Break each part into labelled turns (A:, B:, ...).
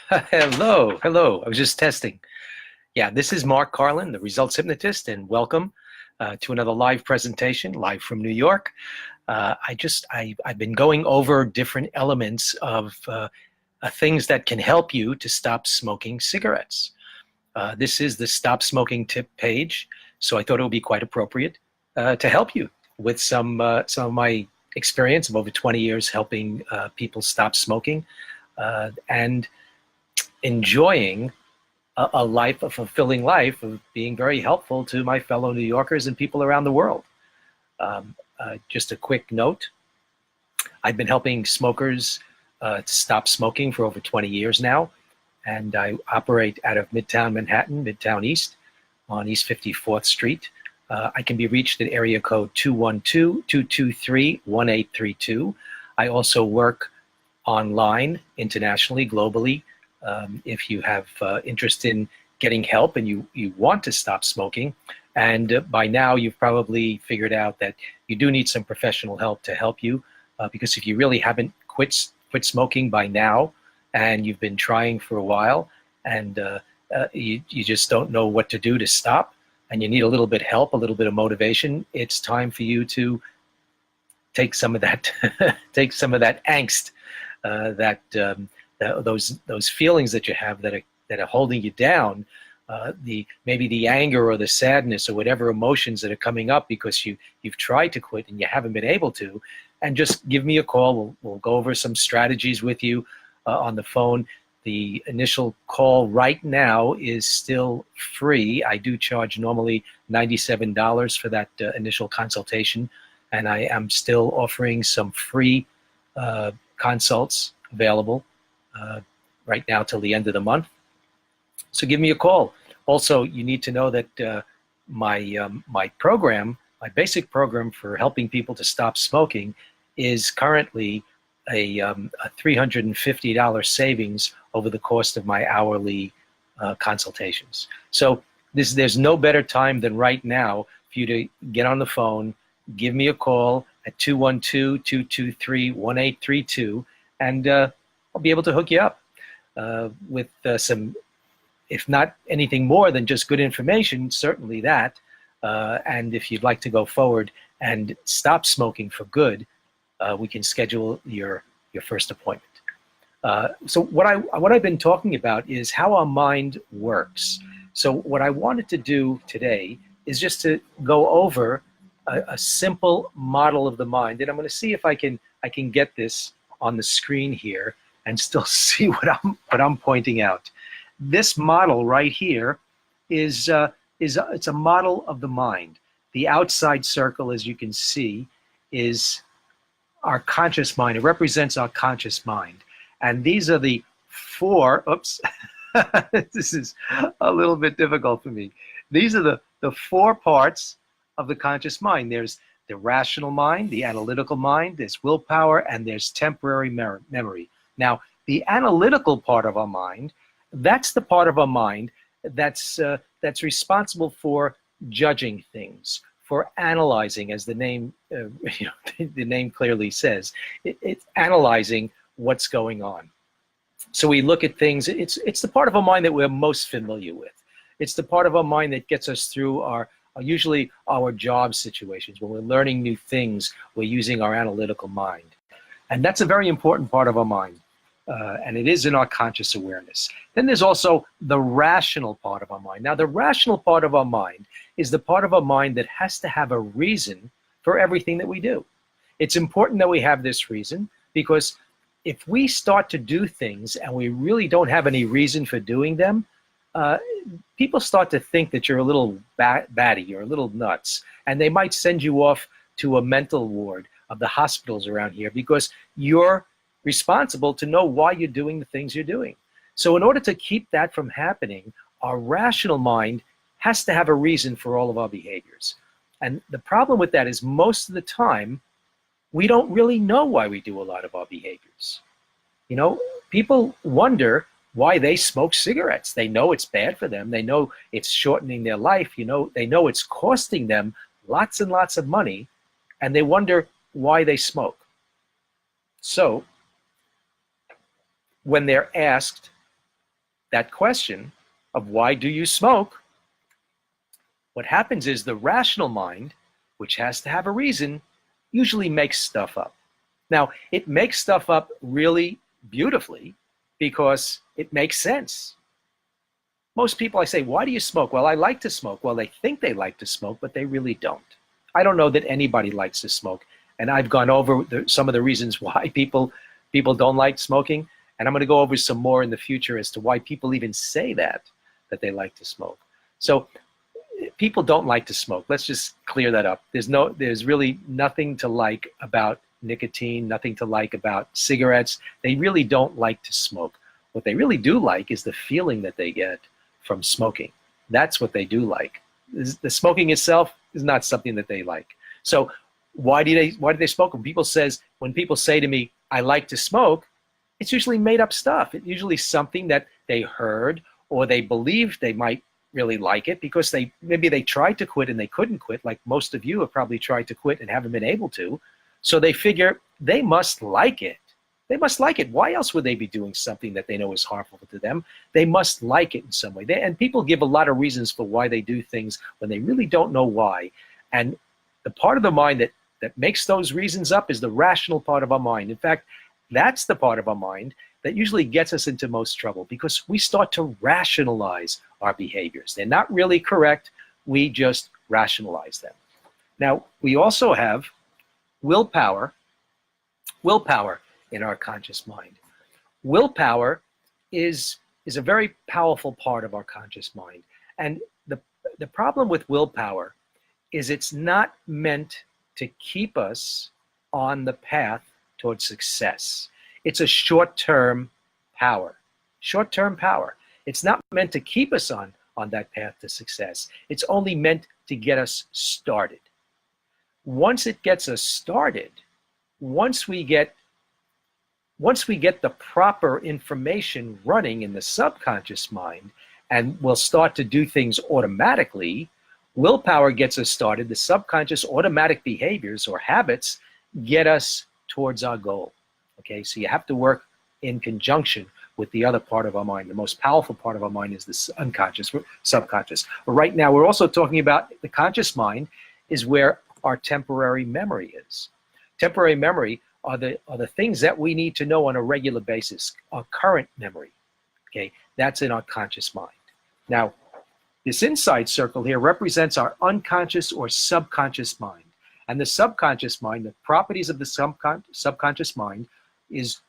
A: Hello. I was just testing. Yeah, this is Mark Carlin, the results hypnotist, and welcome to another live presentation, live from New York. I've been going over different elements of things that can help you to stop smoking cigarettes. This is the Stop Smoking Tip page, so I thought it would be quite appropriate to help you with some of my experience of over 20 years helping people stop smoking and enjoying a fulfilling life of being very helpful to my fellow New Yorkers and people around the world. Just a quick note, I've been helping smokers to stop smoking for over 20 years now, and I operate out of Midtown Manhattan, Midtown East, on East 54th Street. I can be reached at area code 212-223-1832. I also work online, internationally, globally. If you have interest in getting help and you want to stop smoking, and by now you've probably figured out that you do need some professional help to help you, because if you really haven't quit smoking by now, and you've been trying for a while, and you just don't know what to do to stop, and you need a little bit of help, a little bit of motivation, it's time for you to take some of that take some of that angst, those feelings that you have that are holding you down, maybe the anger or the sadness or whatever emotions that are coming up because you've tried to quit and you haven't been able to, and just give me a call. We'll go over some strategies with you on the phone. The initial call right now is still free. I do charge normally $97 for that initial consultation, and I am still offering some free consults available right now till the end of the month. So give me a call. Also, you need to know that my program, my basic program for helping people to stop smoking, is currently a $350 savings over the cost of my hourly consultations. So there's no better time than right now for you to get on the phone, give me a call at 212-223-1832, and I'll be able to hook you up with some, if not anything more than just good information, certainly that. And if you'd like to go forward and stop smoking for good, we can schedule your first appointment. So what I've been talking about is how our mind works. So what I wanted to do today is just to go over a simple model of the mind, and I'm going to see if I can get this on the screen here and still see what I'm pointing out. This model right here is it's a model of the mind. The outside circle, as you can see, is our conscious mind. It represents our conscious mind. And these are the four, oops, this is a little bit difficult for me. These are the four parts of the conscious mind. There's the rational mind, the analytical mind, there's willpower, and there's temporary memory. Now, the analytical part of our mind, that's the part of our mind that's responsible for judging things, for analyzing, as the name the name clearly says. It's analyzing what's going on. So we look at things. It's the part of our mind that we're most familiar with. It's the part of our mind that gets us through usually our job situations. When we're learning new things, we're using our analytical mind, and that's a very important part of our mind. And it is in our conscious awareness. Then there's also the rational part of our mind. Now, the rational part of our mind is the part of our mind that has to have a reason for everything that we do. It's important that we have this reason, because if we start to do things and we really don't have any reason for doing them, people start to think that you're a little batty, you're a little nuts, and they might send you off to a mental ward of the hospitals around here because you're responsible to know why you're doing the things you're doing. So in order to keep that from happening, our rational mind has to have a reason for all of our behaviors. And the problem with that is most of the time, we don't really know why we do a lot of our behaviors. You know, people wonder why they smoke cigarettes. They know it's bad for them. They know it's shortening their life. You know, they know it's costing them lots and lots of money, and they wonder why they smoke. So when they're asked, that question of why do you smoke, what happens is the rational mind, which has to have a reason, usually makes stuff up. Now, it makes stuff up really beautifully because it makes sense. Most people, I say, why do you smoke? Well, I like to smoke. Well, they think they like to smoke, but they really don't. I don't know that anybody likes to smoke. And I've gone over some of the reasons why people don't like smoking. And I'm going to go over some more in the future as to why people even say that they like to smoke. So people don't like to smoke. Let's just clear that up. There's really nothing to like about nicotine, nothing to like about cigarettes. They really don't like to smoke. What they really do like is the feeling that they get from smoking. That's what they do like. The smoking itself is not something that they like. So why do they smoke? When people say to me, I like to smoke, it's usually made up stuff. It's usually something that they heard or they believed they might really like it because maybe they tried to quit and they couldn't quit, like most of you have probably tried to quit and haven't been able to. So they figure they must like it. They must like it. Why else would they be doing something that they know is harmful to them? They must like it in some way. And people give a lot of reasons for why they do things when they really don't know why. And the part of the mind that makes those reasons up is the rational part of our mind. In fact, that's the part of our mind that usually gets us into most trouble because we start to rationalize our behaviors. They're not really correct. We just rationalize them. Now, we also have willpower in our conscious mind. Willpower is a very powerful part of our conscious mind. And the problem with willpower is it's not meant to keep us on the path towards success. It's a short-term power. Short-term power. It's not meant to keep us on that path to success. It's only meant to get us started. Once it gets us started, once we get the proper information running in the subconscious mind and we'll start to do things automatically, willpower gets us started. The subconscious automatic behaviors or habits get us towards our goal. Okay, so you have to work in conjunction with the other part of our mind. The most powerful part of our mind is the unconscious, subconscious. But right now, we're also talking about the conscious mind is where our temporary memory is. Temporary memory are the things that we need to know on a regular basis, our current memory. Okay, that's in our conscious mind. Now, this inside circle here represents our unconscious or subconscious mind. And the subconscious mind, the properties of the subconscious mind,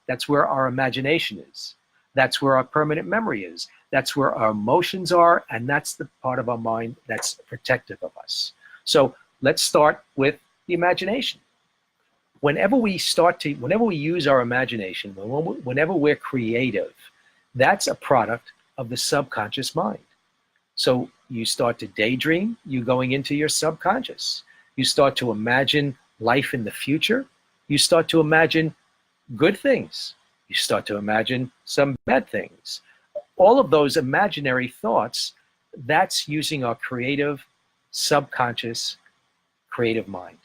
A: that's where our imagination is. That's where our permanent memory is. That's where our emotions are, and that's the part of our mind that's protective of us. So let's start with the imagination. Whenever we use our imagination, whenever we're creative, that's a product of the subconscious mind. So you start to daydream, you're going into your subconscious. You start to imagine life in the future. You start to imagine good things. You start to imagine some bad things. All of those imaginary thoughts, that's using our creative, subconscious, creative mind.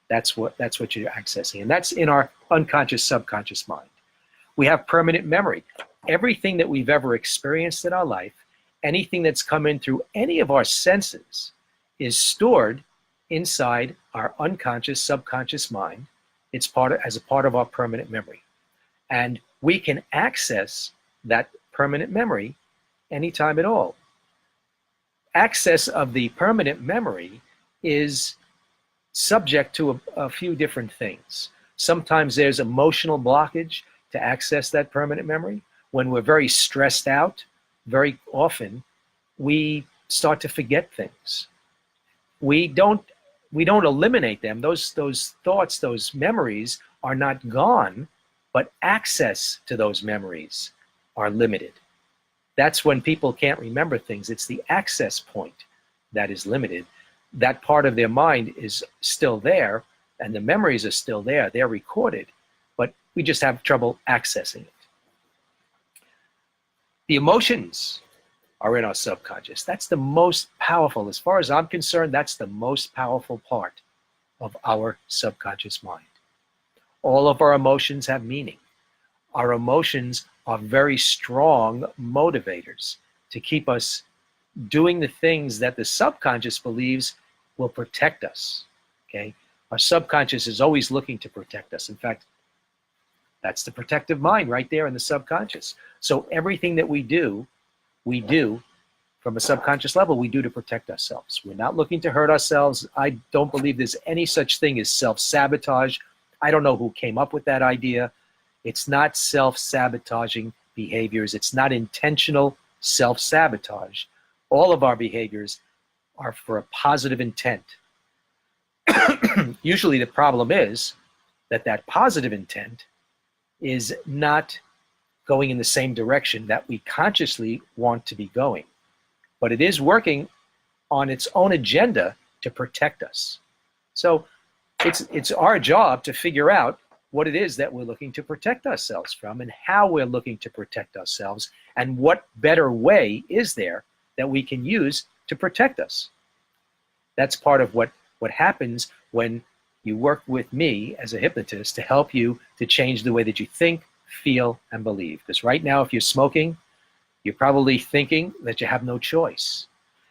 A: That's what you're accessing. And that's in our unconscious, subconscious mind. We have permanent memory. Everything that we've ever experienced in our life, anything that's come in through any of our senses is stored inside our unconscious, subconscious mind. It's as a part of our permanent memory. And we can access that permanent memory anytime at all. Access of the permanent memory is subject to a few different things. Sometimes there's emotional blockage to access that permanent memory. When we're very stressed out, very often we start to forget things. We don't eliminate them. Those thoughts, those memories are not gone, but access to those memories are limited. That's when people can't remember things. It's the access point that is limited. That part of their mind is still there, and the memories are still there. They're recorded, but we just have trouble accessing it. The emotions are in our subconscious. That's the most powerful. As far as I'm concerned, that's the most powerful part of our subconscious mind. All of our emotions have meaning. Our emotions are very strong motivators to keep us doing the things that the subconscious believes will protect us. Okay? Our subconscious is always looking to protect us. In fact, that's the protective mind right there in the subconscious. So everything that we do from a subconscious level, we do to protect ourselves. We're not looking to hurt ourselves. I don't believe there's any such thing as self-sabotage. I don't know who came up with that idea. It's not self-sabotaging behaviors. It's not intentional self-sabotage. All of our behaviors are for a positive intent. Usually the problem is that positive intent is not going in the same direction that we consciously want to be going. But it is working on its own agenda to protect us. So it's our job to figure out what it is that we're looking to protect ourselves from and how we're looking to protect ourselves and what better way is there that we can use to protect us. That's part of what happens when you work with me as a hypnotist to help you to change the way that you think, feel, and believe. Because right now, if you're smoking, you're probably thinking that you have no choice.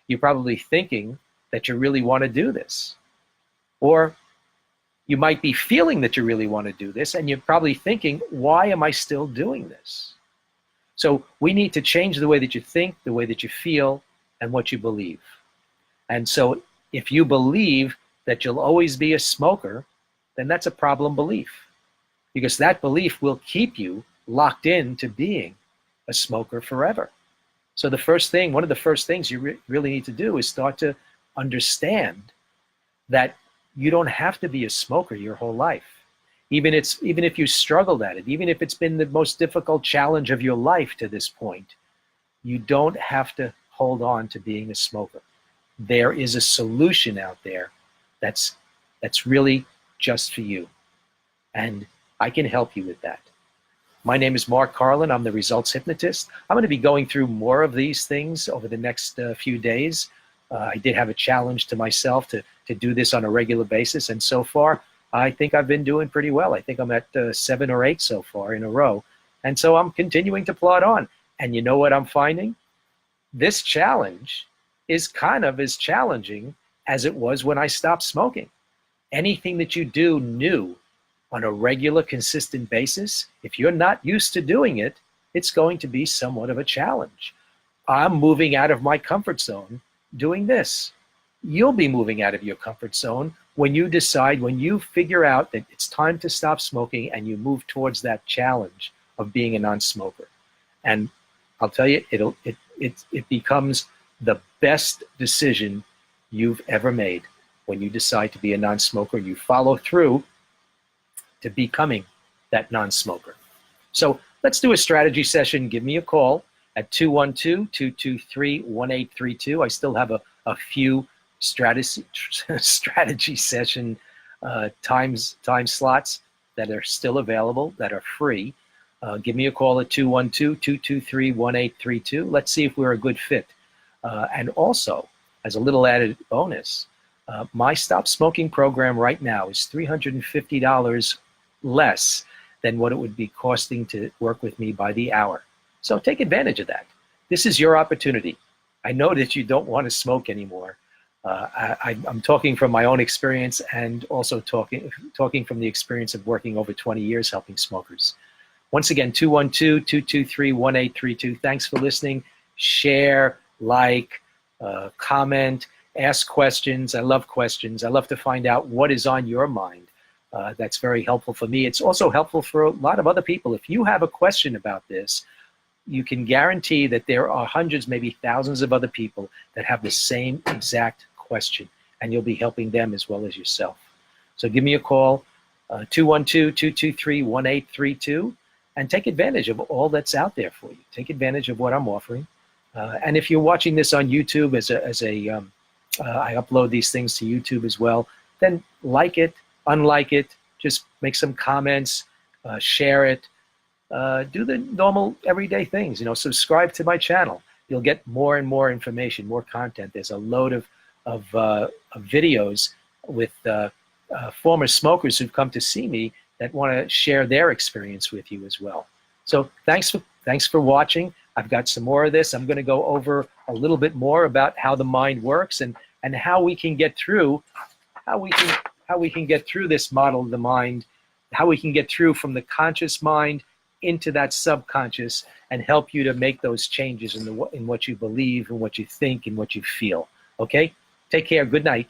A: You're probably thinking that you really want to do this. Or you might be feeling that you really want to do this, and you're probably thinking, why am I still doing this? So we need to change the way that you think, the way that you feel, and what you believe. And so if you believe that you'll always be a smoker, then that's a problem belief. Because that belief will keep you locked in to being a smoker forever. So one of the first things you really need to do is start to understand that you don't have to be a smoker your whole life. Even if you struggled at it, even if it's been the most difficult challenge of your life to this point, you don't have to hold on to being a smoker. There is a solution out there that's really just for you. And I can help you with that. My name is Mark Carlin. I'm the Results Hypnotist. I'm going to be going through more of these things over the next few days. I did have a challenge to myself to do this on a regular basis, and so far, I think I've been doing pretty well. I think I'm at 7 or 8 so far in a row, and so I'm continuing to plod on. And you know what I'm finding? This challenge is kind of as challenging as it was when I stopped smoking. Anything that you do new on a regular, consistent basis, if you're not used to doing it, it's going to be somewhat of a challenge. I'm moving out of my comfort zone doing this. You'll be moving out of your comfort zone when you decide, when you figure out that it's time to stop smoking and you move towards that challenge of being a non-smoker. And I'll tell you, it becomes the best decision you've ever made when you decide to be a non-smoker and you follow through to becoming that non-smoker. So let's do a strategy session. Give me a call at 212-223-1832. I still have a few strategy session time slots that are still available, that are free. Give me a call at 212-223-1832. Let's see if we're a good fit. And also, as a little added bonus, my Stop Smoking program right now is $350 less than what it would be costing to work with me by the hour. So take advantage of that. This is your opportunity. I know that you don't want to smoke anymore. I'm talking from my own experience and also talking from the experience of working over 20 years helping smokers. Once again, 212-223-1832. Thanks for listening. Share, like, comment, ask questions. I love questions. I love to find out what is on your mind. That's very helpful for me. It's also helpful for a lot of other people. If you have a question about this, you can guarantee that there are hundreds, maybe thousands of other people that have the same exact question, and you'll be helping them as well as yourself. So give me a call, 212-223-1832, and take advantage of all that's out there for you. Take advantage of what I'm offering. And if you're watching this on YouTube I upload these things to YouTube as well, then like it, unlike it, just make some comments, share it, do the normal everyday things, subscribe to my channel. You'll get more and more information, more content. There's a load of videos with former smokers who've come to see me that want to share their experience with you as well. So thanks thanks for watching. I've got some more of this. I'm going to go over a little bit more about how the mind works and how we can get through this model of the mind, how we can get through from the conscious mind into that subconscious and help you to make those changes in what you believe and what you think and what you feel. Okay? Take care. Good night.